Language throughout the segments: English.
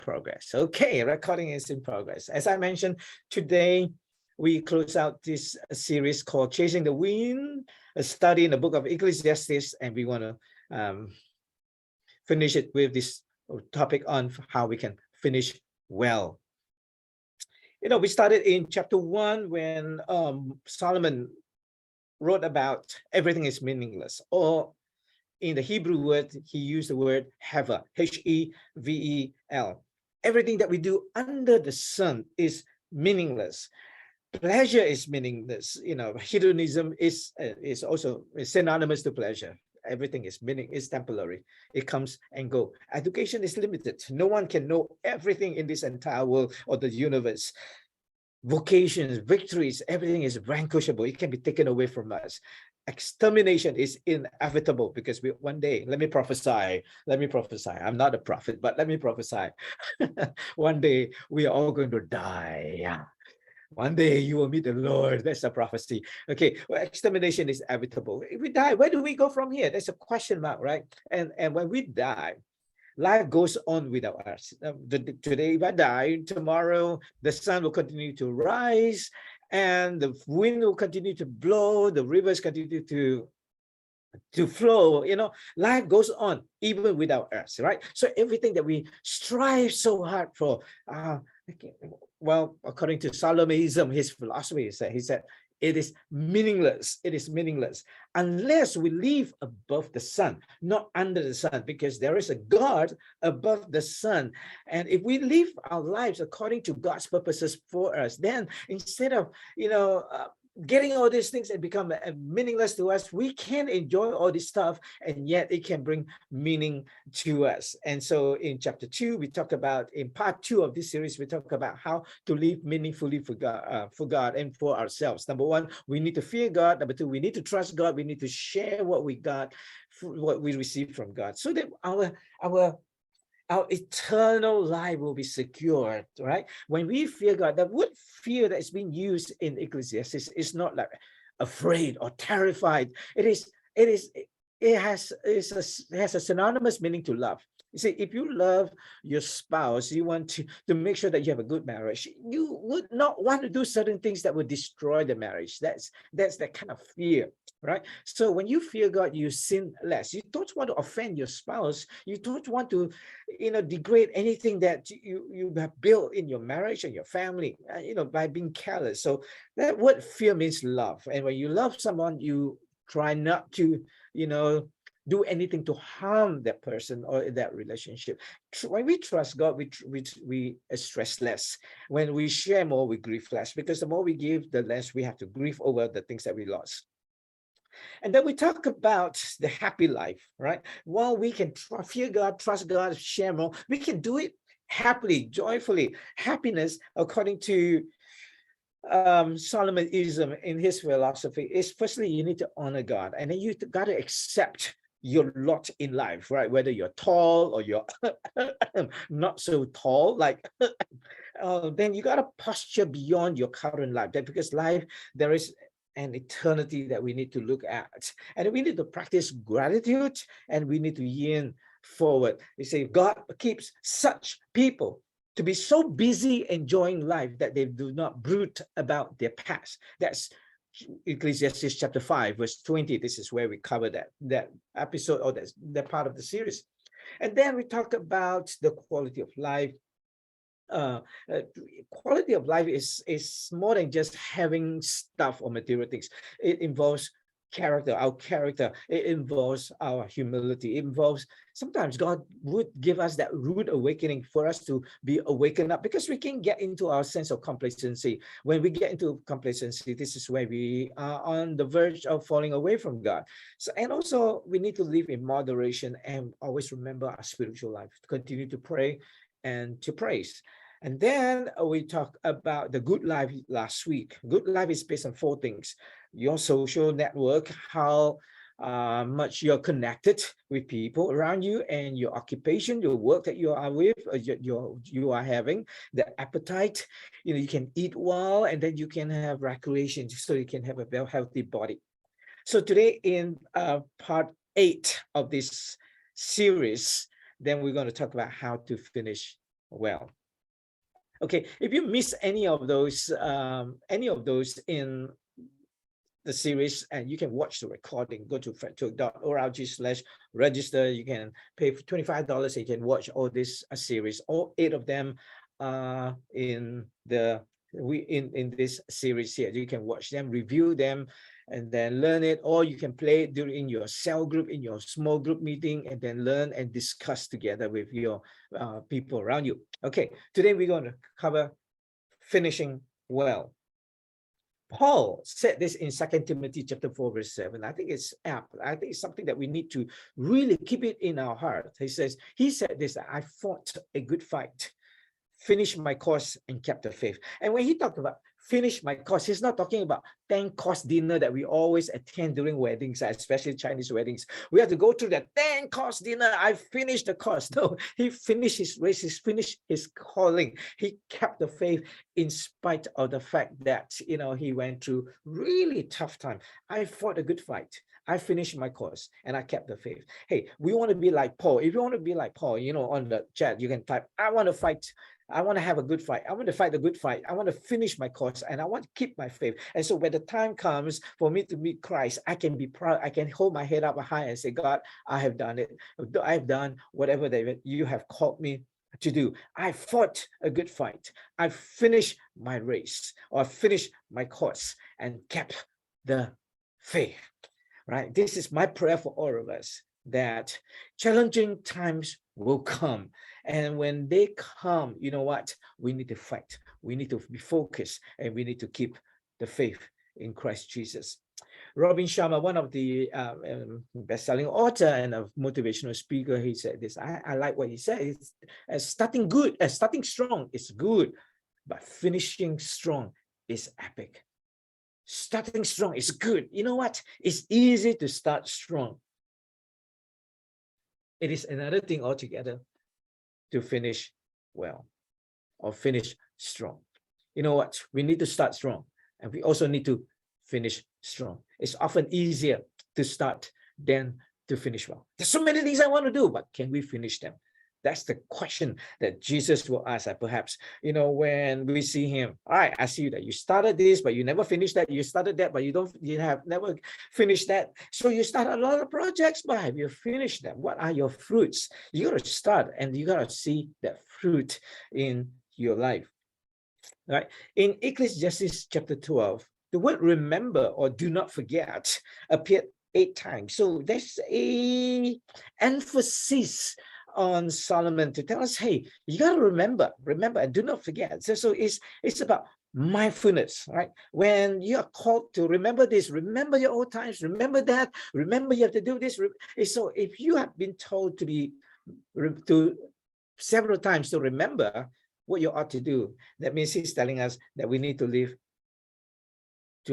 progress. Okay, recording is in progress. As I mentioned, today we close out this series called Chasing the Wind, a study in the book of Ecclesiastes, and we want to finish it with this topic on how we can finish well. We started in chapter 1 when Solomon wrote about everything is meaningless, or in the Hebrew word, he used the word hevel, Hevel. Everything that we do under the sun is meaningless. Pleasure is meaningless. Hedonism is also synonymous to pleasure. Everything is temporary. It comes and go. Education is limited. No one can know everything in this entire world or the universe. Vocations, victories, everything is vanquishable. It can be taken away from us. Extermination is inevitable because one day, let me prophesy. I'm not a prophet, but let me prophesy. One day we are all going to die. One day you will meet the Lord. That's a prophecy. Okay, well, extermination is inevitable. If we die, where do we go from here? That's a question mark, right? And when we die, life goes on without us. Today, if I die, tomorrow the sun will continue to rise, and the wind will continue to blow. The rivers continue to flow. Life goes on even without us, right? So everything that we strive so hard for, well, according to Solomonism, his philosophy is that he said it is meaningless. It is meaningless unless we live above the sun, not under the sun, because there is a God above the sun. And if we live our lives according to God's purposes for us, then instead of getting all these things and become meaningless to us, we can enjoy all this stuff, and yet it can bring meaning to us. And so in chapter 2, we talk about, in part 2 of this series, we talk about how to live meaningfully for God and for ourselves. Number 1, we need to fear God. Number 2, we need to trust God. We need to share what we got, what we receive from God, so that our eternal life will be secured, right? When we fear God, the word fear that is being used in Ecclesiastes is not like afraid or terrified. It has a synonymous meaning to love. You see, if you love your spouse, you want to make sure that you have a good marriage, you would not want to do certain things that would destroy the marriage. That's that kind of fear, right? So when you fear God, you sin less. You don't want to offend your spouse. You don't want to, degrade anything that you have built in your marriage and your family, by being careless. So that word fear means love. And when you love someone, you try not to, do anything to harm that person or that relationship. When we trust God, we stress less. When we share more, we grieve less, because the more we give, the less we have to grieve over the things that we lost. And then we talk about the happy life, right? While we can fear God, trust God, share more, we can do it happily, joyfully. Happiness, according to Solomonism in his philosophy, is firstly you need to honor God, and then you got to accept your lot in life, right? Whether you're tall or you're not so tall, like then you got to posture beyond your current life. That because life, there is an eternity that we need to look at, and we need to practice gratitude, and we need to yearn forward. You say God keeps such people to be so busy enjoying life that they do not brood about their past. That's Ecclesiastes chapter 5, verse 20. This is where we cover that episode, or that part of the series. And then we talk about the quality of life. Quality of life is more than just having stuff or material things. It involves character, our character. It involves our humility. It involves, sometimes God would give us that rude awakening for us to be awakened up, because we can get into our sense of complacency. When we get into complacency, this is where we are on the verge of falling away from God. So, and also we need to live in moderation and always remember our spiritual life, continue to pray and to praise. And then we talked about the good life last week. Good life is based on 4 things: your social network, how much you're connected with people around you, and your occupation, your work that you are with, you are having, the appetite. You can eat well, and then you can have recreation, so you can have a very healthy body. So today in part 8 of this series, then we're going to talk about how to finish well. Okay, if you miss any of those in the series, and you can watch the recording, go to fredtalk.org/register. You can pay for $25. You can watch all this series. All 8 of them in this series here. You can watch them, review them, and then learn it, or you can play it during your cell group, in your small group meeting, and then learn and discuss together with your people around you. Okay, today we're going to cover finishing well. Paul said this in 2 Timothy chapter 4, verse 7. I think it's apt. I think it's something that we need to really keep it in our heart. He said this, I fought a good fight, finished my course, and kept the faith. And when he talked about finish my course, he's not talking about 10-course dinner that we always attend during weddings, especially Chinese weddings. We have to go through that 10-course dinner. I finished the course. No, he finished his race. He finished his calling. He kept the faith in spite of the fact that, he went through really tough time. I fought a good fight. I finished my course and I kept the faith. Hey, we want to be like Paul. If you want to be like Paul, on the chat, you can type, I want to fight. I want to have a good fight. I want to fight a good fight. I want to finish my course and I want to keep my faith. And so when the time comes for me to meet Christ, I can be proud. I can hold my head up high and say, God, I have done it. I have done whatever you have called me to do. I fought a good fight. I finished my race, or finished my course, and kept the faith. Right? This is my prayer for all of us, that challenging times will come. And when they come, you know what? We need to fight. We need to be focused, and we need to keep the faith in Christ Jesus. Robin Sharma, one of the best-selling author and a motivational speaker, he said this. I like what he said. It's starting strong is good, but finishing strong is epic. Starting strong is good. You know what? It's easy to start strong. It is another thing altogether to finish well or finish strong. You know what? We need to start strong, and we also need to finish strong. It's often easier to start than to finish well. There's so many things I want to do, but can we finish them? That's the question that Jesus will ask, perhaps, when we see him. All right, I see that you started this, but you never finished that. You started that, but you have never finished that. So you started a lot of projects, but have you finished them? What are your fruits? You got to start, and you got to see that fruit in your life. All right. In Ecclesiastes chapter 12, the word remember or do not forget appeared 8 times. So there's a emphasis on Solomon to tell us, hey, you got to remember and do not forget. So it's about mindfulness, right? When you are called to remember this, remember your old times, remember that, remember you have to do this. So if you have been told to several times to remember what you ought to do, that means he's telling us that we need to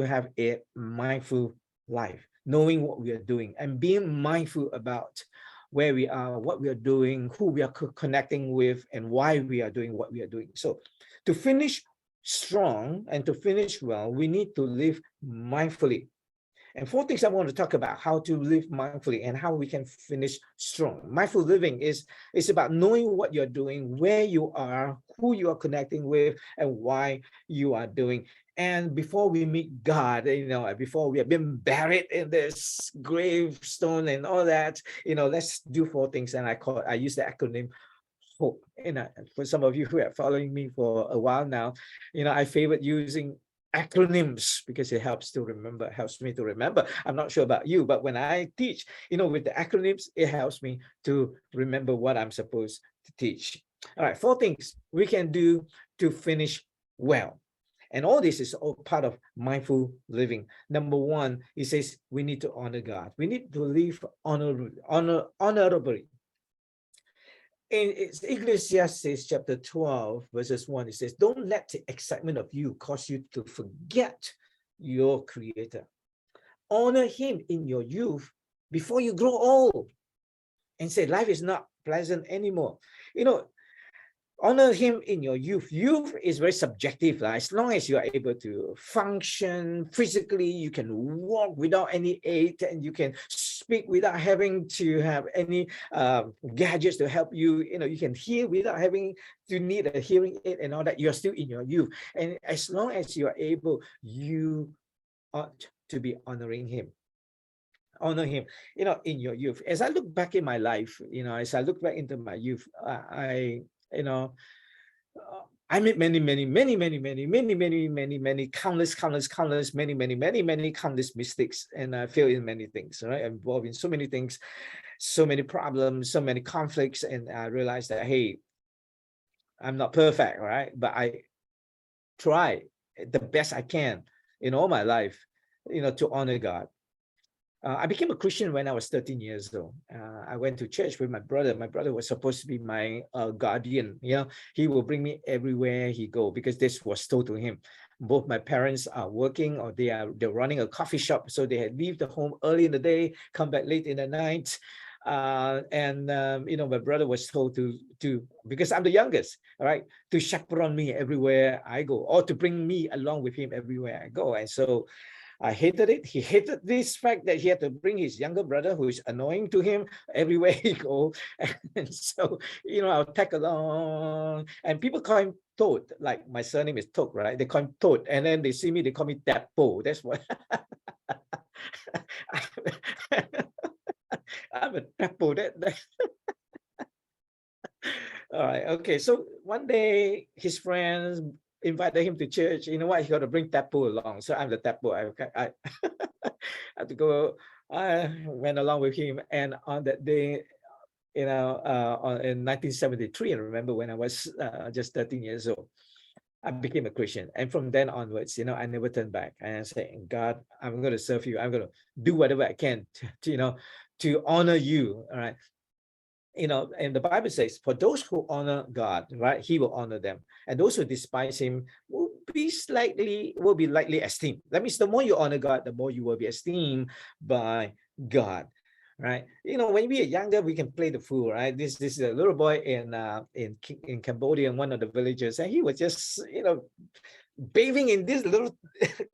have a mindful life, knowing what we are doing and being mindful about where we are, what we are doing, who we are connecting with, and why we are doing what we are doing. So to finish strong and to finish well, we need to live mindfully. And 4 things I want to talk about: how to live mindfully and how we can finish strong. Mindful living is about knowing what you're doing, where you are, who you are connecting with, and why you are doing. And before we meet God, before we have been buried in this gravestone and all that, let's do 4 things. And I use the acronym HOPE. For some of you who are following me for a while now, I favorite using acronyms because it helps me to remember. I'm not sure about you, but when I teach, with the acronyms, it helps me to remember what I'm supposed to teach. All right, 4 things we can do to finish well. And all this is all part of mindful living. Number 1, he says we need to honor God. We need to live honorably. In Ecclesiastes chapter 12, verses 1, it says, don't let the excitement of you cause you to forget your Creator. Honor him in your youth before you grow old and say life is not pleasant anymore. honor him in your youth. Youth is very subjective. As long as you are able to function physically, you can walk without any aid, and you can speak without having to have any gadgets to help you. You can hear without having to need a hearing aid and all that. You're still in your youth. And as long as you are able, you ought to be honoring him. Honor him, in your youth. As I look back in my life, as I look back into my youth, you know, I made many countless, many countless mistakes, and I failed in many things, right? I'm involved in so many things, so many problems, so many conflicts, and I realized that, hey, I'm not perfect, right? But I try the best I can in all my life, to honor God. I became a Christian when I was 13 years old. I went to church with my brother. My brother was supposed to be my guardian. He will bring me everywhere he go, because this was told to him. Both my parents are working, or they're running a coffee shop, so they had leave the home early in the day, come back late in the night. My brother was told to because I'm the youngest, all right, to chaperone me everywhere I go, or to bring me along with him everywhere I go. And so I hated it. He hated this fact that he had to bring his younger brother, who is annoying to him, everywhere he go. And so, I'll tag along, and people call him Toad. Like my surname is Toad, right? They call him Toad, and then they see me, they call me Tadpole. That's what. I'm a Tadpole. All right. Okay. So one day his friends invited him to church. You know what? He got to bring Tadpole along. So I'm the Tadpole. I had to go. I went along with him. And on that day, in 1973, I remember when I was just 13 years old, I became a Christian. And from then onwards, I never turned back. And I said, God, I'm going to serve you. I'm going to do whatever I can to honor you. All right. And the Bible says, for those who honor God, right, he will honor them. And those who despise him will be lightly esteemed. That means the more you honor God, the more you will be esteemed by God. Right. When we are younger, we can play the fool, right? This is a little boy in Cambodia, in one of the villages, and he was just, bathing in this little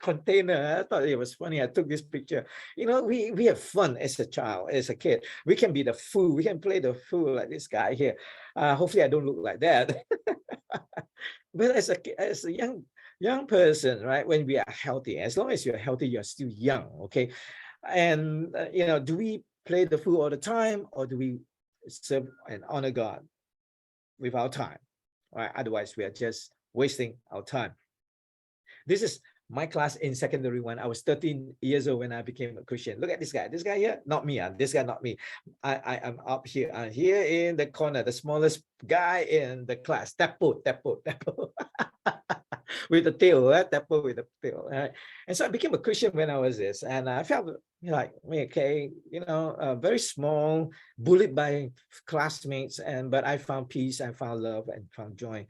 container. I thought it was funny. I took this picture. We have fun as a child, as a kid. We can be the fool. We can play the fool like this guy here. Hopefully I don't look like that. But as a young person, right, when we are healthy, as long as you're healthy, you're still young, okay? And, do we play the fool all the time, or do we serve and honor God with our time, right? Otherwise, we are just wasting our time. This is my class in secondary one. I was 13 years old when I became a Christian. Look at this guy. This guy here, not me. This guy, not me. I am up here. Here in the corner, the smallest guy in the class. Tadpole. With the tail, Tadpole with the tail. Right? And so I became a Christian when I was this. And I felt like, okay, very small, bullied by classmates. But I found peace, I found love, and found joy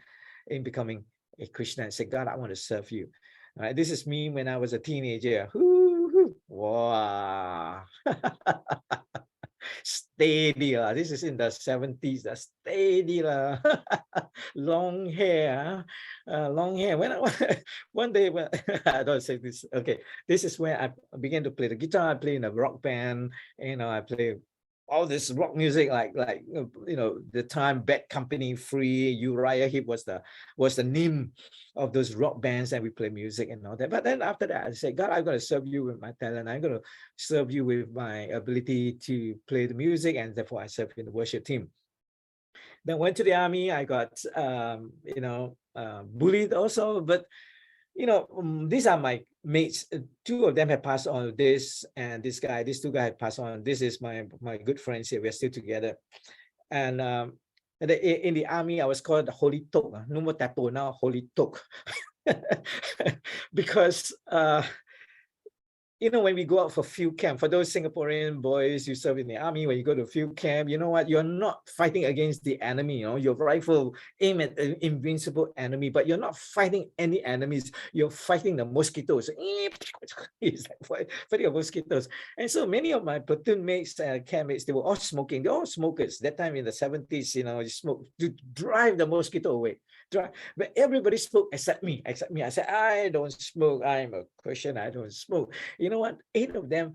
in becoming a Christian. I said, God, I want to serve you. All right, this is me when I was a teenager. Wow. Steady. This is in the 70s. Steady. Long hair. Long hair. One day, when I don't say this. Okay, this is where I began to play the guitar. I play in a rock band. I play all this rock music, like the time Bad Company, Free, Uriah Heep was the name of those rock bands, and we play music and all that. But then after that, I said, God, I'm going to serve you with my talent. I'm going to serve you with my ability to play the music, and therefore I serve in the worship team. Then went to the army. I got bullied also, but these are my mates. Two of them have passed on. This and this guy, these two guys have passed on. This is my good friends here. We're still together. And in the army, I was called the Holy Tok. No more Tadpole, now Holy Tok. Because you know, when we go out for field camp, for those Singaporean boys you serve in the army, when you go to field camp, you know what? You're not fighting against the enemy. You know, your rifle aim at an invincible enemy, but you're not fighting any enemies. You're fighting the mosquitoes. It's like fighting mosquitoes. And so many of my platoon mates, camp mates, they were all smoking. They're all smokers. That time in the 70s, you know, you smoke to drive the mosquito away. But everybody spoke except me. I said, I don't smoke. I'm a Christian. I don't smoke. You know what? 8 of them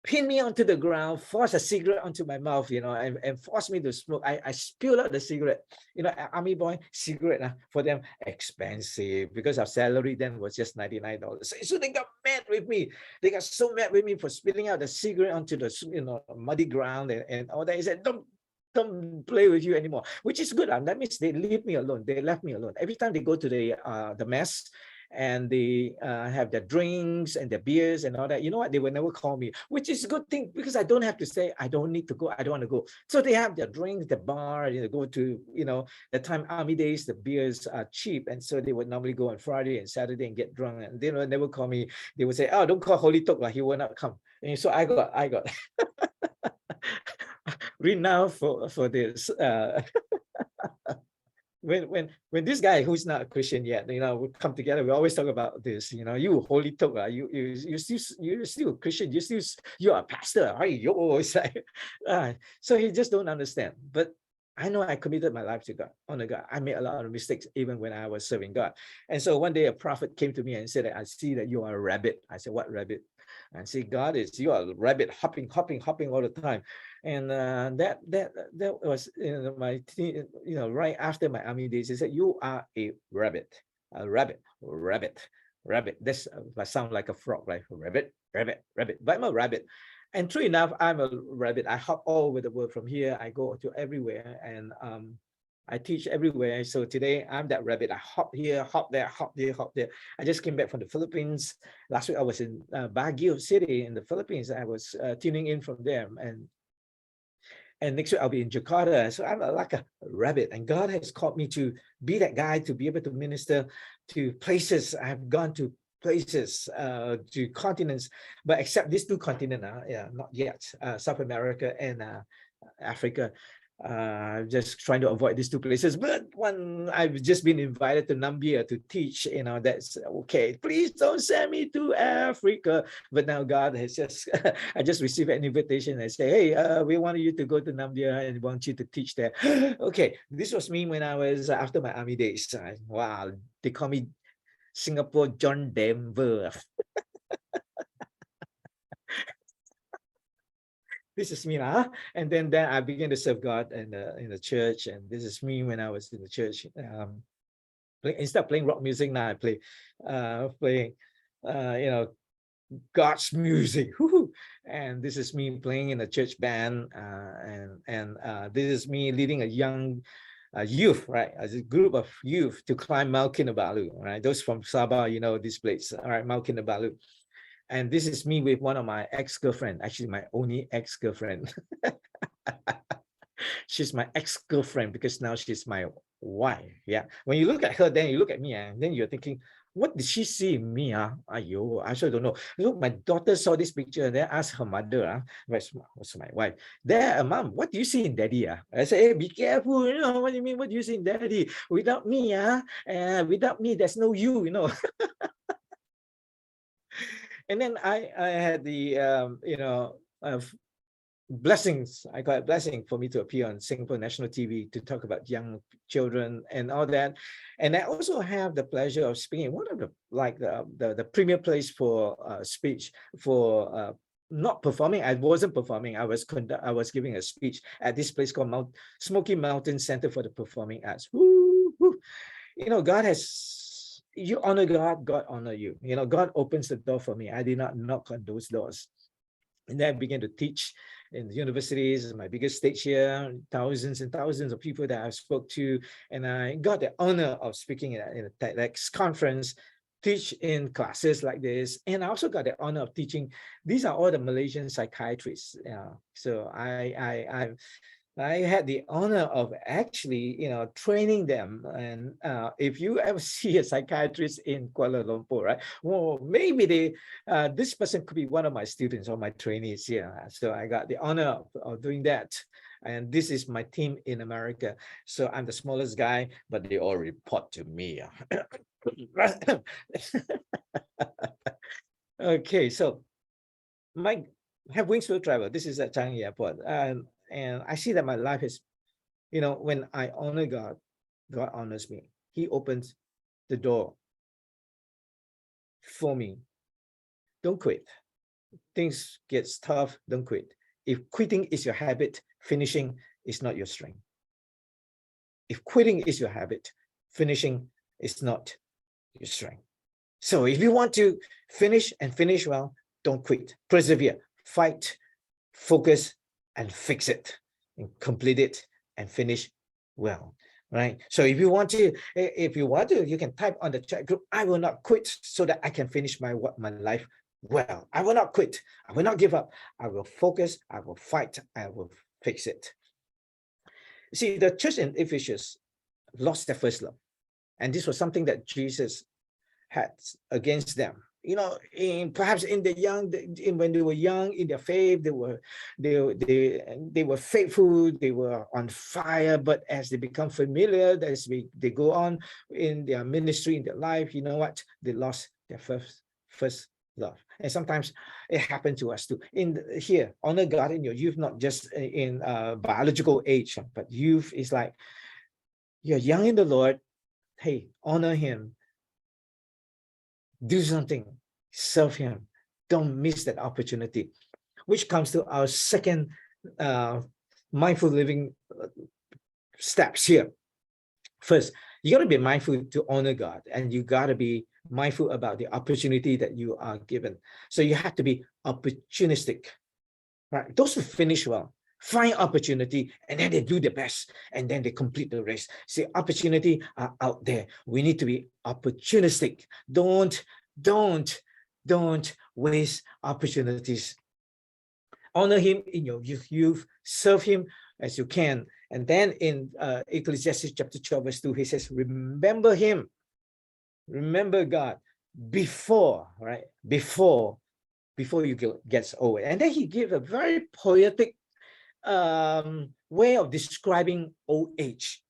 pinned me onto the ground, forced a cigarette onto my mouth, you know, and forced me to smoke. I spilled out the cigarette. You know, army boy, cigarette for them expensive because our salary then was just $99. So they got mad with me. They got so mad with me for spilling out the cigarette onto the, you know, muddy ground and all that. He said, don't play with you anymore, which is good. That means they leave me alone. They left me alone. Every time they go to the mess and they have their drinks and their beers and all that, you know what? They will never call me, which is a good thing because I don't have to say, I don't need to go. I don't want to go. So they have their drinks, the bar, you know, go to, you know, the time army days, the beers are cheap. And so they would normally go on Friday and Saturday and get drunk, and they will never call me. They would say, oh, don't call Holy Tok, he will not come. And so I got renowned for this. When this guy who's not a Christian yet, you know, would come together, we always talk about this. You know, you Holy Tok, you're still a Christian, you're a pastor. It's like, so he just don't understand. But I know I committed my life to God, honor God. I made a lot of mistakes even when I was serving God. And so one day a prophet came to me and said, I see that you are a rabbit. I said, what rabbit? And say, God is, you are a rabbit hopping all the time. And that was, you know, my, you know, right after my army days. He said, you are a rabbit. This I sound like a frog, right? Rabbit. But I'm a rabbit. And true enough, I'm a rabbit. I hop all over the world. From here, I go to everywhere, and I teach everywhere. So today I'm that rabbit. I hop here, hop there, hop there, hop there. I just came back from the Philippines. Last week I was in Baguio City in the Philippines. I was tuning in from there, and next week I'll be in Jakarta. So I'm like a rabbit, and God has called me to be that guy, to be able to minister to places. I've gone to places, to continents, but except these 2 continents, not yet, South America and Africa. Just trying to avoid these 2 places. But when I've just been invited to Namibia to teach, you know, that's okay. Please don't send me to Africa. But now God has just, I just received an invitation and say, hey, we want you to go to Namibia and want you to teach there. Okay, this was me when I was after my army days. Wow, they call me Singapore John Denver. This is me, and then I began to serve God in the church, and this is me when I was in the church. Instead of playing rock music, now I play you know, God's music. And this is me playing in a church band, and this is me leading a young youth, right, as a group of youth to climb Mount Kinabalu, right? Those from Sabah, you know this place, all right, Mount Kinabalu. And this is me with one of my ex-girlfriend, actually my only ex-girlfriend. She's my ex-girlfriend because now she's my wife. Yeah. When you look at her, then you look at me, and then you're thinking, what did she see in me? Ayo, I actually don't know. Look, my daughter saw this picture and then asked her mother, what's my wife? There, mom, what do you see in daddy? I say, hey, be careful, you know, what do you mean? What do you see in daddy? Without me, without me, there's no you, you know. And then I had the you know, blessings. I got a blessing for me to appear on Singapore national TV to talk about young children and all that. And I also have the pleasure of speaking one of the premier place for speech for not performing. I wasn't performing. I was giving a speech at this place called Smoky Mountain Center for the Performing Arts. Woo, woo. You know, God has. You honor God, God honor you. You know, God opens the door for me. I did not knock on those doors. And then I began to teach in the universities, my biggest stage here, thousands and thousands of people that I spoke to. And I got the honor of speaking in a TEDx conference, teach in classes like this. And I also got the honor of teaching. These are all the Malaysian psychiatrists. So I had the honor of actually, training them. And if you ever see a psychiatrist in Kuala Lumpur, right? Well, maybe this person could be one of my students or my trainees here. So I got the honor of doing that. And this is my team in America. So I'm the smallest guy, but they all report to me. Okay, so my have wings will travel. This is at Changi Airport. And I see that my life is, when I honor God, God honors me. He opens the door for me. Don't quit. Things gets tough, don't quit. If quitting is your habit, finishing is not your strength. If quitting is your habit, finishing is not your strength. So if you want to finish and finish well, don't quit. Persevere, fight, focus, and fix it, and complete it, and finish well. Right. So if you want to, you can type on the chat group, I will not quit, so that I can finish my life well. I will not quit. I will not give up. I will focus. I will fight. I will fix it. See, the church in Ephesus lost their first love. And this was something that Jesus had against them. Perhaps in when they were young in their faith, they were faithful, they were on fire. But as they become familiar, as they go on in their ministry, in their life, you know what? They lost their first love. And sometimes it happened to us too. Here, honor God in your youth, not just in biological age, but youth is like you're young in the Lord. Hey, honor Him. Do something, serve Him. Don't miss that opportunity, which comes to our second mindful living steps here. First, you got to be mindful to honor God, and you got to be mindful about the opportunity that you are given. So you have to be opportunistic, right? Those who finish well find opportunity, and then they do their best, and then they complete the race. See, opportunity are out there. We need to be opportunistic. Don't waste opportunities. Honor Him in your youth, serve Him as you can. And then in Ecclesiastes chapter 12, verse 2, he says, remember Him, remember God before, right? Before you gets old. And then he gives a very poetic way of describing old age.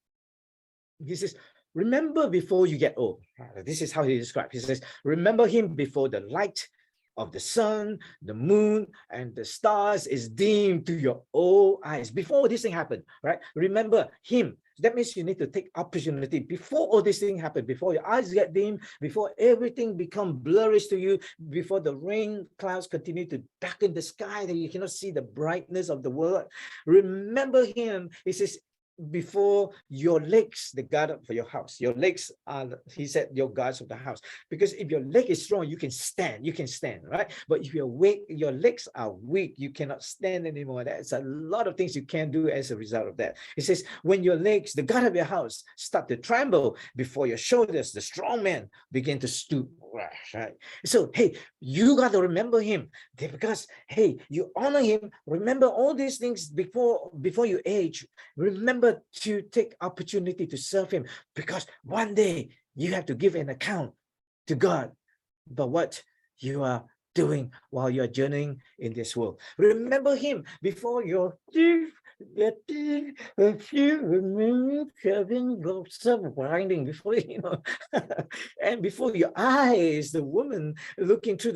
He says, remember before you get old. This is how he describes. He says, remember Him before the light of the sun, the moon, and the stars is dim to your old eyes. Before this thing happened, right? Remember Him. That means you need to take opportunity before all these things happen, before your eyes get dim, before everything become blurry to you, before the rain clouds continue to darken the sky that you cannot see the brightness of the world. Remember Him. He says, before your legs, the guard for your house. Your legs are, he said, your guards of the house. Because if your leg is strong, you can stand, right? But if you're weak, your legs are weak, you cannot stand anymore. That's a lot of things you can do as a result of that. He says, when your legs, the guard of your house, start to tremble before your shoulders, the strong man begin to stoop. Right? So, hey, you got to remember Him, because, hey, you honor Him. Remember all these things before you age. Remember to take opportunity to serve Him, because one day you have to give an account to God about what you are doing while you're journeying in this world. Remember Him before your winding, before and before your eyes, the woman looking through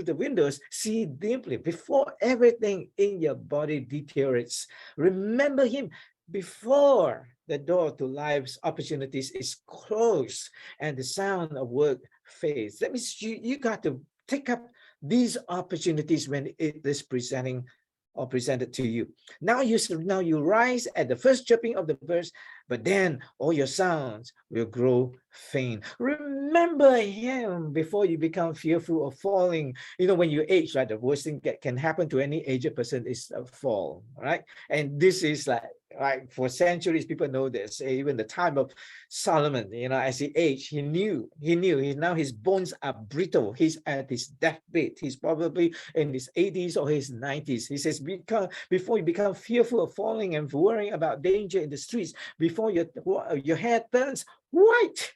the windows see dimly, before everything in your body deteriorates. Remember Him before the door to life's opportunities is closed and the sound of work fades. That means you got to take up these opportunities when it is presented to you. Now you rise at the first chirping of the birds, but then all your sounds will grow faint. Remember Him before you become fearful of falling. When you age, right, the worst thing that can happen to any aged person is a fall, right? And this is like Like for centuries, people know this. Even the time of Solomon, as he aged, he knew. Now his bones are brittle. He's at his deathbed. He's probably in his 80s or his 90s. He says, before you become fearful of falling and worrying about danger in the streets, before your hair turns white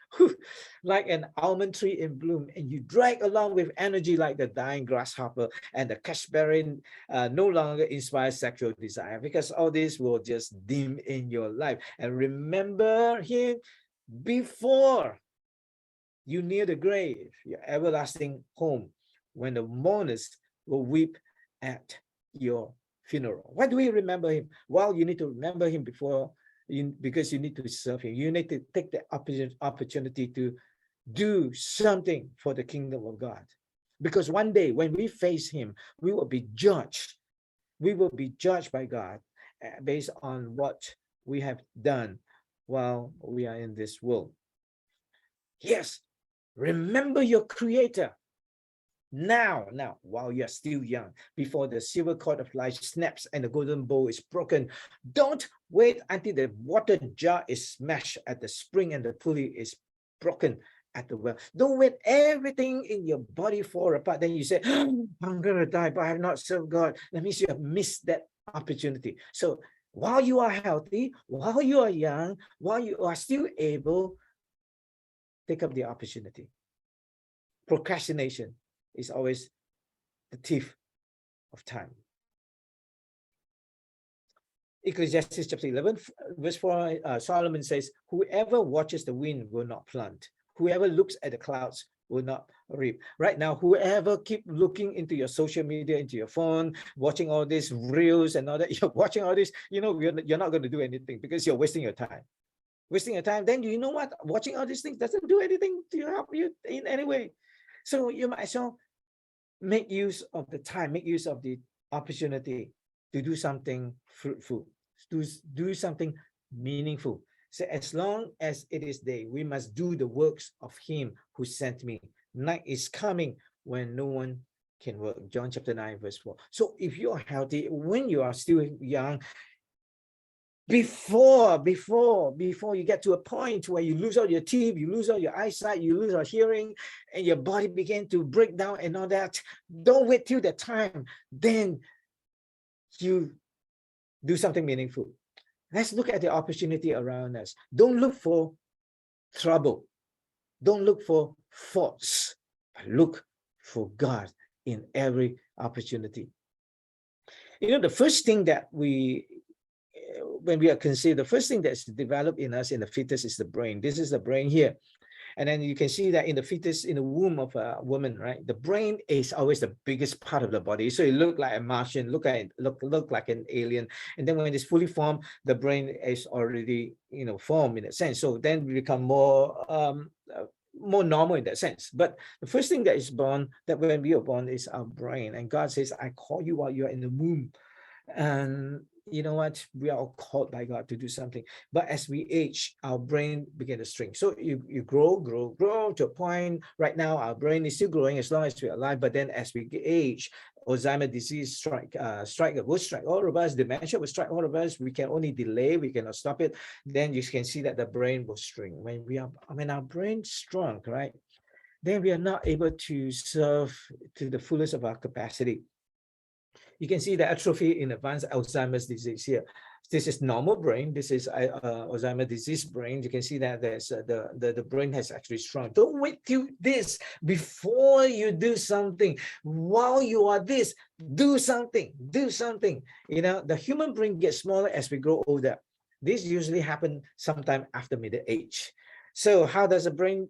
like an almond tree in bloom, and you drag along with energy like the dying grasshopper, and the cashberry no longer inspires sexual desire, because all this will just dim in your life. And remember him before you near the grave, your everlasting home, when the mourners will weep at your funeral. Why do we remember him? Well, you need to remember him because you need to serve him. You need to take the opportunity to do something for the kingdom of God. Because one day when we face him, we will be judged. We will be judged by God based on what we have done while we are in this world. Yes, remember your Creator now, while you are still young, before the silver cord of life snaps and the golden bowl is broken. Don't wait until the water jar is smashed at the spring and the pulley is broken at the well. Don't wait everything in your body fall apart. Then you say, oh, I'm going to die, but I have not served God. That means you have missed that opportunity. So while you are healthy, while you are young, while you are still able, take up the opportunity. Procrastination is always the thief of time. Ecclesiastes chapter 11, verse 4, Solomon says, whoever watches the wind will not plant. Whoever looks at the clouds will not reap. Right now, whoever keep looking into your social media, into your phone, watching all these reels and all that, you're watching all this, you're not going to do anything because you're wasting your time. Wasting your time, then you know what? Watching all these things doesn't do anything to help you in any way. So you might as well make use of the time, make use of the opportunity to do something fruitful, to do something meaningful. So as long as it is day, we must do the works of him who sent me. Night is coming when no one can work. John chapter 9, verse 4. So if you're healthy, when you are still young, before you get to a point where you lose all your teeth, you lose all your eyesight, you lose your hearing, and your body begin to break down and all that, don't wait till that time. Then you do something meaningful. Let's look at the opportunity around us. Don't look for trouble. Don't look for faults, but look for God in every opportunity. The first thing that when we are considered, the first thing that's developed in us in the fetus is the brain. This is the brain here. And then you can see that in the fetus, in the womb of a woman, right? The brain is always the biggest part of the body. So it look like a Martian, look like an alien. And then when it's fully formed, the brain is already, formed in a sense. So then we become more normal in that sense. But the first thing that is born, that when we are born, is our brain. And God says, I call you while you are in the womb. And you know what? We are all called by God to do something. But as we age, our brain begin to shrink. So you grow to a point. Right now, our brain is still growing as long as we're alive. But then as we age, Alzheimer's disease will strike all of us. Dementia will strike all of us. We can only delay. We cannot stop it. Then you can see that the brain will shrink. When our brain shrunk, right? Then we are not able to serve to the fullest of our capacity. You can see the atrophy in advanced Alzheimer's disease here. This is normal brain. This is Alzheimer's disease brain. You can see that there's the brain has actually shrunk. Don't wait till this before you do something. While you are this, do something. Do something. The human brain gets smaller as we grow older. This usually happens sometime after middle age. So how does the brain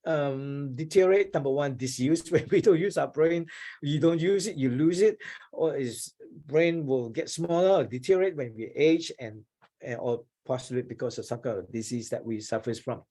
deteriorate? Number one, disuse. When we don't use our brain, you don't use it, you lose it, or its brain will get smaller or deteriorate when we age, and or possibly because of some kind of disease that we suffer from.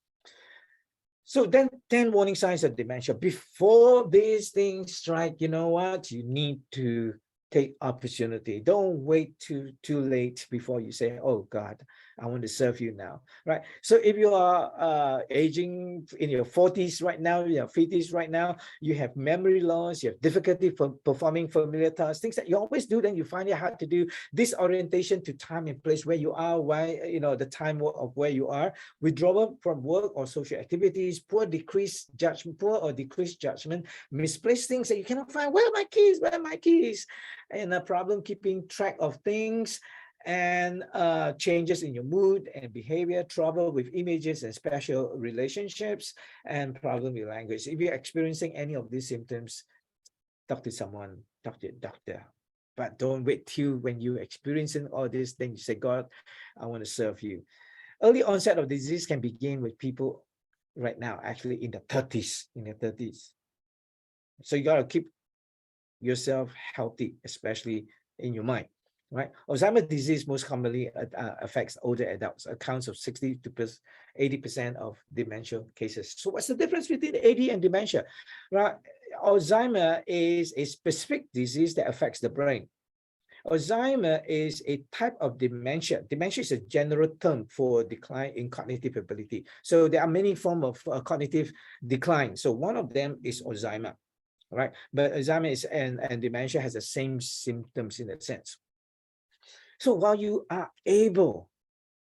So then 10 warning signs of dementia. Before these things strike, you know what? You need to take opportunity. Don't wait too late before you say, oh God, I want to serve you now, right? So if you are aging in your 40s right now, your 50s right now, you have memory loss, you have difficulty for performing familiar tasks, things that you always do, then you find it hard to do. Disorientation to time and place where you are, why, the time of where you are, withdrawal from work or social activities, poor or decreased judgment, misplaced things that you cannot find. Where are my keys? Where are my keys? And a problem keeping track of things, and changes in your mood and behavior, trouble with images and special relationships, and problem with language. If you're experiencing any of these symptoms, talk to someone, talk to your doctor. But don't wait till when you're experiencing all these things, you say, God, I want to serve you. Early onset of disease can begin with people right now, actually in their 30s. So you got to keep yourself healthy, especially in your mind. Right, Alzheimer's disease most commonly affects older adults, accounts of 60 to 80% of dementia cases. So what's the difference between AD and dementia? Right, Alzheimer is a specific disease that affects the brain. Alzheimer is a type of dementia. Dementia is a general term for decline in cognitive ability. So there are many forms of cognitive decline. So one of them is Alzheimer, right? But Alzheimer is and dementia has the same symptoms in that sense. So while you are able,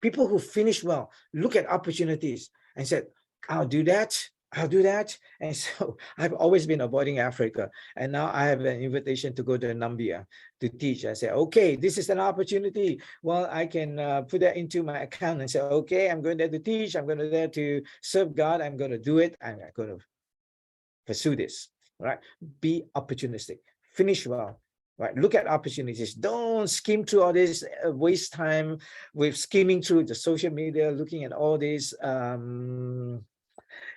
people who finish well, look at opportunities and said, I'll do that. And so I've always been avoiding Africa. And now I have an invitation to go to Namibia to teach. I say, okay, this is an opportunity. Well, I can put that into my account and say, okay, I'm going there to teach. I'm going there to serve God. I'm going to do it. I'm going to pursue this, right? Be opportunistic. Finish well. Right, look at opportunities. Don't skim through all this, waste time with skimming through the social media, looking at all these, reels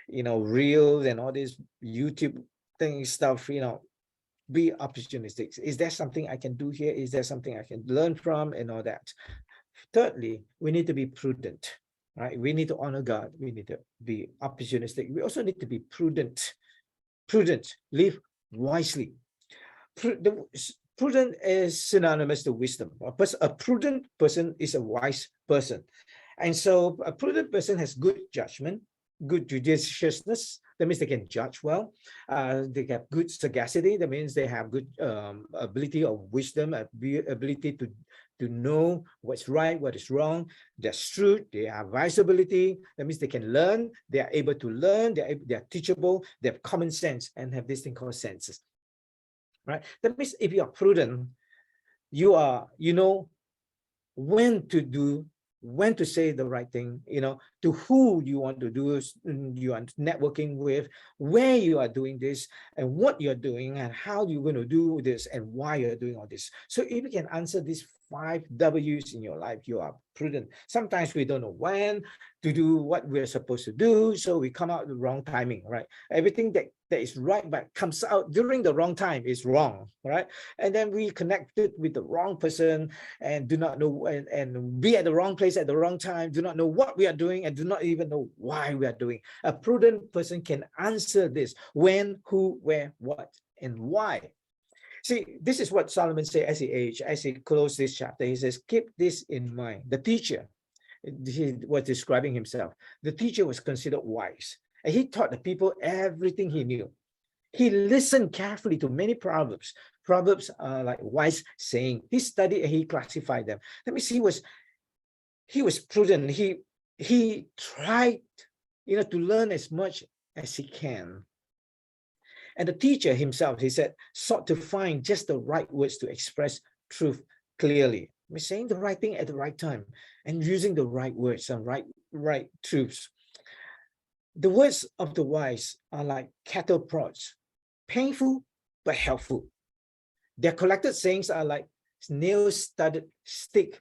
and all this YouTube stuff. Be opportunistic. Is there something I can do here? Is there something I can learn from, and all that? Thirdly, we need to be prudent. Right, we need to honor God. We need to be opportunistic. We also need to be prudent. Live wisely. Prudent is synonymous to wisdom. A prudent person is a wise person. And so a prudent person has good judgment, good judiciousness. That means they can judge well. They have good sagacity. That means they have good ability of wisdom, ability to know what's right, what is wrong. They're shrewd. They have visibility. That means they can learn. They are able to learn. They are teachable. They have common sense and have this thing called senses. Right? That means if you are prudent, you know when to say the right thing, to who you want to do, you are networking with, where you are doing this, and what you're doing, and how you're going to do this, and why you're doing all this. So if you can answer these 5 W's in your life, you are prudent. Sometimes we don't know when to do what we're supposed to do, so we come out at the wrong timing, right? Everything that is right but comes out during the wrong time is wrong, right? And then we connected with the wrong person and do not know, and be at the wrong place at the wrong time, do not know what we are doing, and do not even know why we are doing. A prudent person can answer this: when, who, where, what, and why. See, this is what Solomon said as he closed this chapter. He says, keep this in mind. The teacher, he was describing himself. The teacher was considered wise, and he taught the people everything he knew. He listened carefully to many proverbs. Proverbs are like wise saying. He studied and he classified them. That means he was prudent. He tried, to learn as much as he can. And the teacher himself, he said, sought to find just the right words to express truth clearly. We're saying the right thing at the right time and using the right words and right truths. The words of the wise are like cattle prods, painful but helpful. Their collected sayings are like nail-studded stick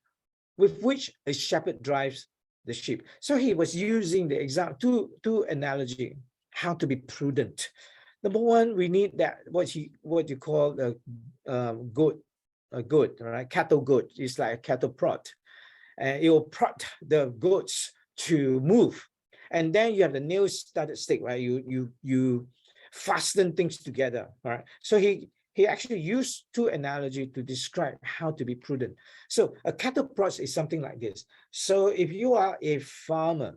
with which a shepherd drives the sheep. So he was using the example, two analogy, how to be prudent. Number one, we need that what you call the goat, right? Cattle goat is like a cattle prod, and it will prod the goats to move. And then you have the nail-studded stick, right? You fasten things together, right? So he he actually used two analogies to describe how to be prudent. So a cattle prod is something like this. So if you are a farmer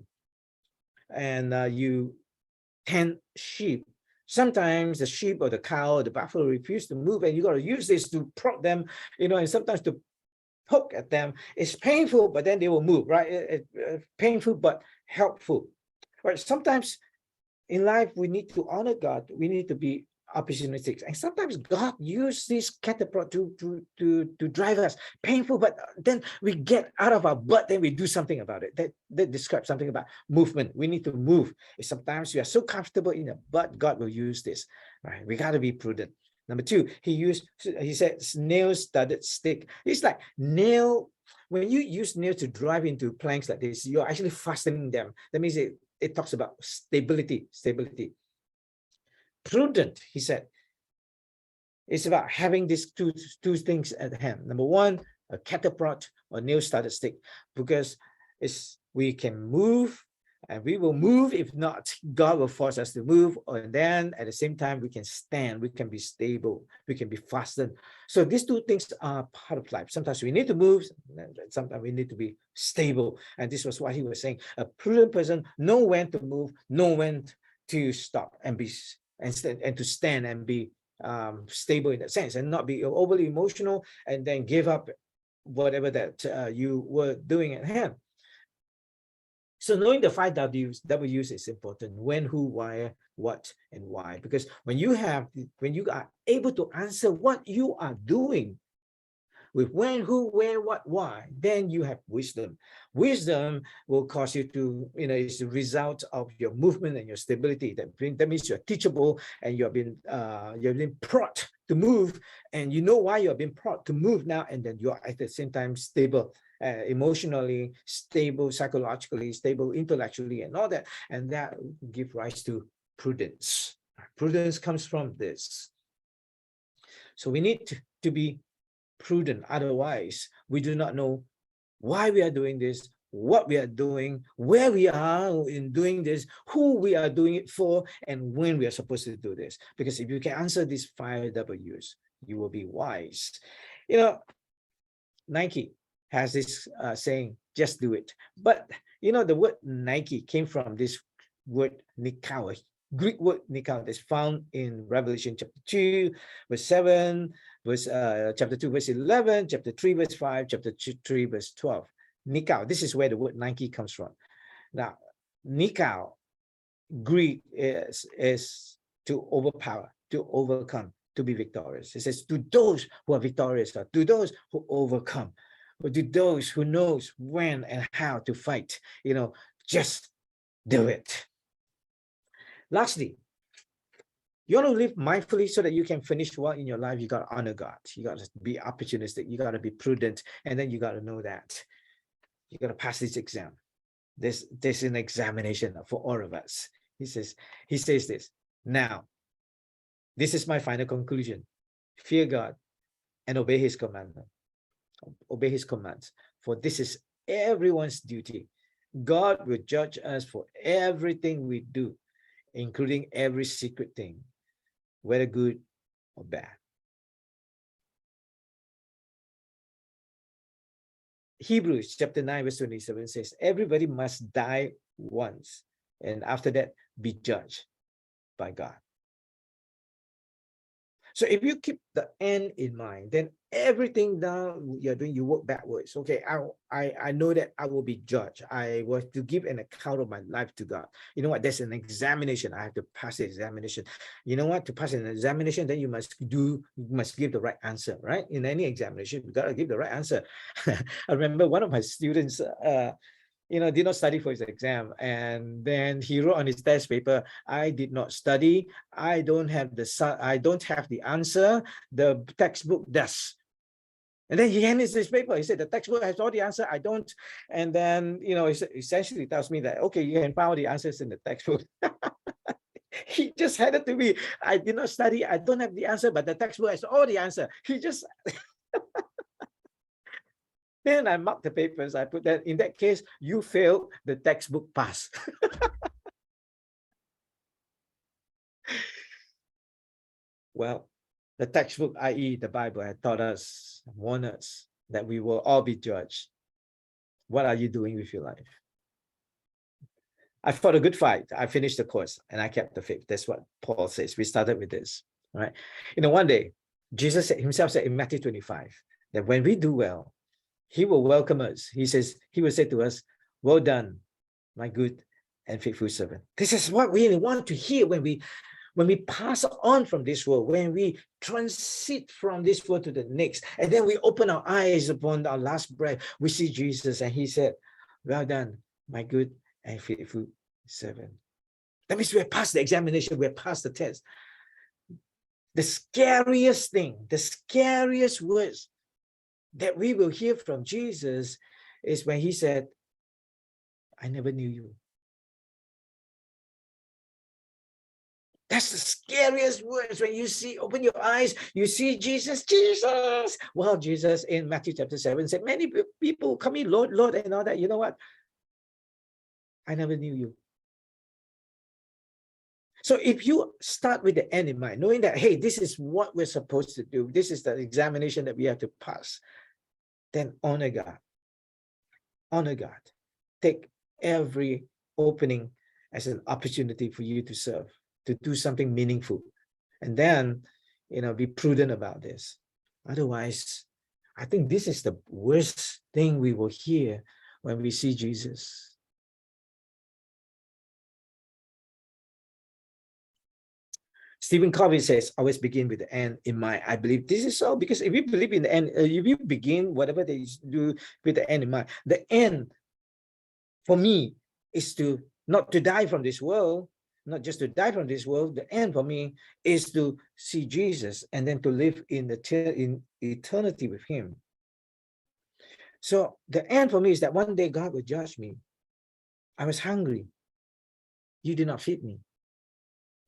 and you tend sheep, sometimes the sheep or the cow or the buffalo refuse to move, and you got to use this to prod them, and sometimes to poke at them. It's painful, but then they will move, right? Painful but helpful. Right? Sometimes in life we need to honor God. We need to be opportunistic, and sometimes God uses this catapult to drive us. Painful, but then we get out of our butt, then we do something about it. That describes something about movement. We need to move. Sometimes we are so comfortable in a butt, God will use this. Right? We got to be prudent. Number two, he said nail-studded stick. It's like nail. When you use nail to drive into planks like this, you're actually fastening them. That means it talks about stability. Prudent, he said, it's about having these two things at hand. Number one, a catapult or nail-studded stick, because we can move, and we will move. If not, God will force us to move. And then at the same time, we can stand, we can be stable, we can be fastened. So these two things are part of life. Sometimes we need to move, sometimes we need to be stable. And this was what he was saying. A prudent person know when to move, know when to stop and to stand and be stable in that sense, and not be overly emotional and then give up whatever that you were doing at hand. So knowing the 5 W's is important: when, who, why, what, and why. Because when you are able to answer what you are doing with when, who, where, what, why, then you have wisdom. Wisdom will cause you to, it's the result of your movement and your stability. That means you're teachable, and you've been prod to move, and you know why you're being prod to move now, and then you're at the same time stable, emotionally stable, psychologically stable, intellectually, and all that. And that gives rise to prudence. Prudence comes from this. So we need to be prudent. Otherwise, we do not know why we are doing this, what we are doing, where we are in doing this, who we are doing it for, and when we are supposed to do this. Because if you can answer these 5 W's, you will be wise. Nike has this saying, just do it. But the word Nike came from this word nikao, Greek word nikao, that's found in Revelation chapter 2, verse 7, chapter 2, verse 11, chapter 3, verse 5, chapter 3, verse 12. Nikao, this is where the word Nike comes from. Now, nikao, Greek is to overpower, to overcome, to be victorious. It says to those who are victorious, or to those who overcome, or to those who knows when and how to fight. Just do it. Lastly, you want to live mindfully so that you can finish well in your life. You got to honor God. You got to be opportunistic. You got to be prudent. And then you got to know that you got to pass this exam. There's an examination for all of us. He says this. Now, this is my final conclusion. Fear God and obey his commandment. Obey his commands. For this is everyone's duty. God will judge us for everything we do, including every secret thing, whether good or bad. Hebrews chapter 9, verse 27 says, everybody must die once, and after that be judged by God. So if you keep the end in mind, then everything now you're doing, you work backwards. Okay, I know that I will be judged. I was to give an account of my life to God. You know what? There's an examination. I have to pass the examination. You know what? To pass an examination, then you must give the right answer, right? In any examination, you gotta give the right answer. I remember one of my students did not study for his exam, and then he wrote on his test paper, I did not study, I don't have the answer, the textbook does. And then he handed his paper. He said, the textbook has all the answer, I don't. And then, he essentially tells me that, okay, you can find all the answers in the textbook. He just handed to me, I did not study, I don't have the answer, but the textbook has all the answer. He just... Then I marked the papers. I put that, in that case, you failed, the textbook pass. Well, The textbook, i.e. the Bible, had taught us, warned us that we will all be judged. What are you doing with your life? I fought a good fight. I finished the course and I kept the faith. That's what Paul says. We started with this, right? One day, Jesus himself said in Matthew 25 that when we do well, he will welcome us. He says, he will say to us, well done, my good and faithful servant. This is what we want to hear when we pass on from this world, when we transit from this world to the next, and then we open our eyes upon our last breath, we see Jesus and he said, well done, my good and faithful servant. That means we're past the examination, we're past the test. The scariest thing, the scariest words that we will hear from Jesus is when he said, I never knew you. That's the scariest words when you see, open your eyes, you see Jesus, Jesus. Well, Jesus in Matthew chapter 7 said, many people come in, Lord, Lord, and all that. You know what? I never knew you. So if you start with the end in mind, knowing that, hey, this is what we're supposed to do, this is the examination that we have to pass, then honor God. Honor God. Take every opening as an opportunity for you to serve, to do something meaningful. And then, be prudent about this. Otherwise, I think this is the worst thing we will hear when we see Jesus. Stephen Covey says, always begin with the end in mind. I believe this is so, because if you believe in the end, if you begin whatever they do with the end in mind, the end for me is to not to die from this world, not just to die from this world. The end for me is to see Jesus and then to live in eternity with him. So the end for me is that one day God will judge me. I was hungry. You did not feed me.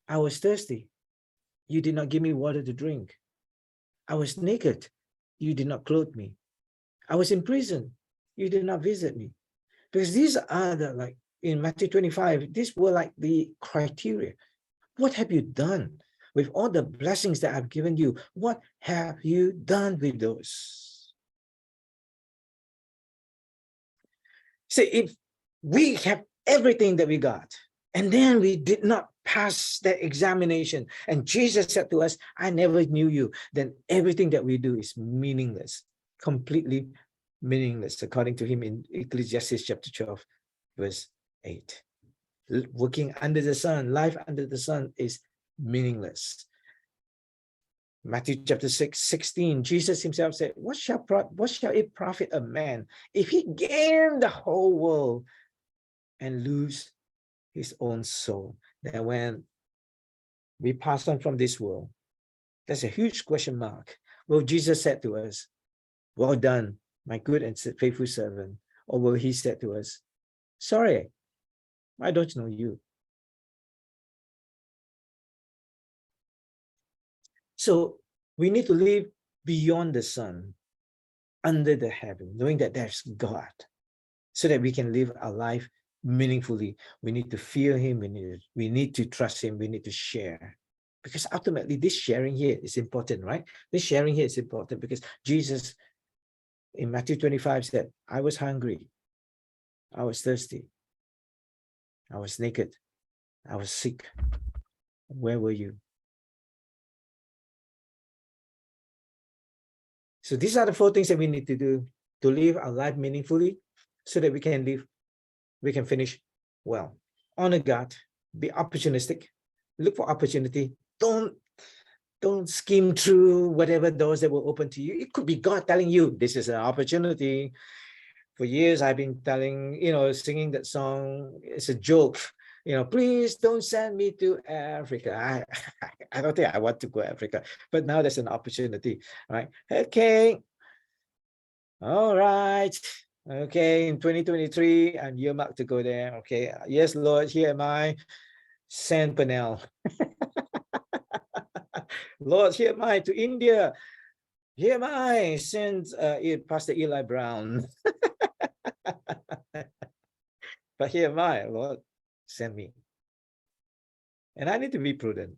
I was thirsty. You did not give me water to drink. I was naked. You did not clothe me. I was in prison. You did not visit me. Because these are the, in Matthew 25, these were like the criteria. What have you done with all the blessings that I've given you? What have you done with those? See, if we have everything that we got, and then we did not pass that examination, and Jesus said to us, I never knew you, then everything that we do is meaningless, completely meaningless, according to him in Ecclesiastes chapter 12, verse 8. Working under the sun, life under the sun is meaningless. Matthew chapter 16, Jesus himself said, what shall it profit a man if he gain the whole world and lose his own soul? That when we pass on from this world, there's a huge question mark. Well, Jesus said to us, well done, my good and faithful servant. Or will he said to us, sorry, I don't know you. So we need to live beyond the sun, under the heaven, knowing that there's God, so that we can live our life meaningfully. We need to fear him. We need to trust him. We need to share. Because ultimately, this sharing here is important, right? This sharing here is important because Jesus in Matthew 25 said, I was hungry. I was thirsty. I was naked. I was sick. Where were you? So these are the 4 things that we need to do to live our life meaningfully, so that we can finish well. Honor God, be opportunistic, look for opportunity. Don't skim through whatever doors that will open to you. It could be God telling you, this is an opportunity. For years, I've been telling, singing that song. It's a joke. Please don't send me to Africa. I don't think I want to go to Africa, but now there's an opportunity, right? Okay. All right. Okay. In 2023, I'm earmarked to go there. Okay. Yes, Lord, here am I. Send Pernell. Lord, here am I to India. Here am I. Send Pastor Eli Brown. But here am I, Lord, send me. And I need to be prudent.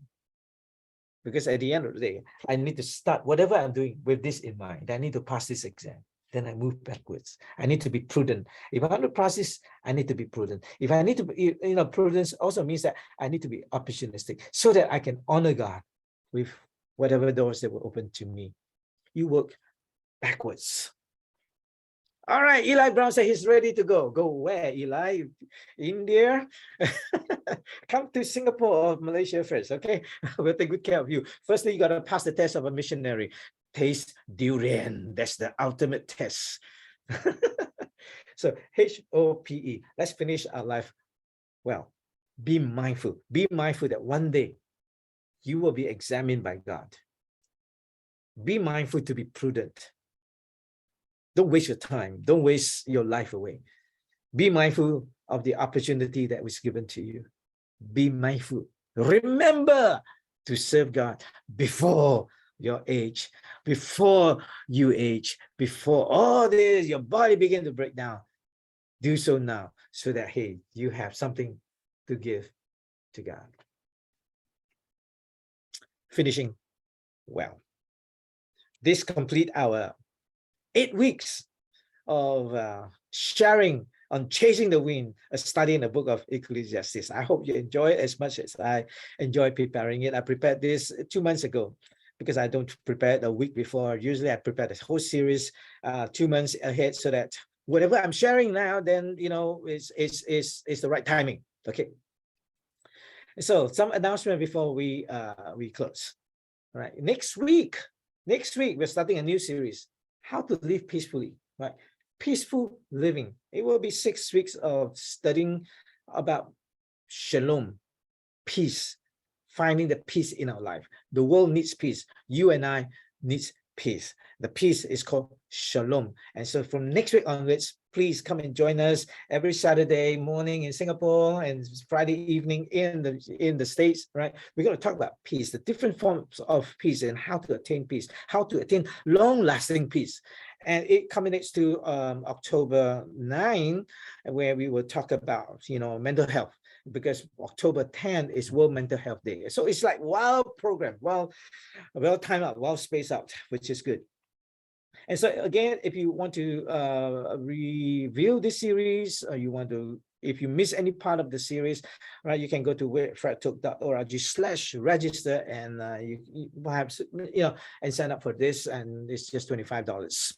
because at the end of the day, I need to start whatever I'm doing with this in mind. I need to pass this exam. Then I move backwards. I need to be prudent. If I want to pass this, I need to be prudent. If I need to be, prudence also means that I need to be opportunistic so that I can honor God with whatever doors that were open to me. You work backwards. All right, Eli Brown said he's ready to go. Go where, Eli? India? Come to Singapore or Malaysia first, okay? We'll take good care of you. Firstly, you got to pass the test of a missionary. Taste durian. That's the ultimate test. So HOPE. Let's finish our life well. Be mindful. Be mindful that one day you will be examined by God. Be mindful to be prudent. Don't waste your time. Don't waste your life away. Be mindful of the opportunity that was given to you. Be mindful. Remember to serve God before your age, before you age, before all this, your body begin to break down. Do so now so that, hey, you have something to give to God. Finishing well. This complete our 8 weeks of sharing on chasing the wind, a study in the book of Ecclesiastes. I hope you enjoy it as much as I enjoy preparing it. I prepared this 2 months ago because I don't prepare it a week before. Usually I prepare the whole series 2 months ahead so that whatever I'm sharing now, then, is the right timing. Okay. So some announcement before we close. All right. Next week, we're starting a new series, how to live peacefully, right? Peaceful living. It will be 6 weeks of studying about shalom, peace, finding the peace in our life. The world needs peace. You and I needs peace. The peace is called shalom. And so from next week onwards, please come and join us every Saturday morning in Singapore and Friday evening in the States, right? We're going to talk about peace, the different forms of peace and how to attain peace, how to attain long-lasting peace. And it culminates to October 9, where we will talk about, mental health, because October 10 is World Mental Health Day. So it's like well programmed, well timed out, well spaced out, which is good. And so again, if you want to review this series, or if you miss any part of the series, right, you can go to fredtalk.org/register and you perhaps, and sign up for this, and it's just $25.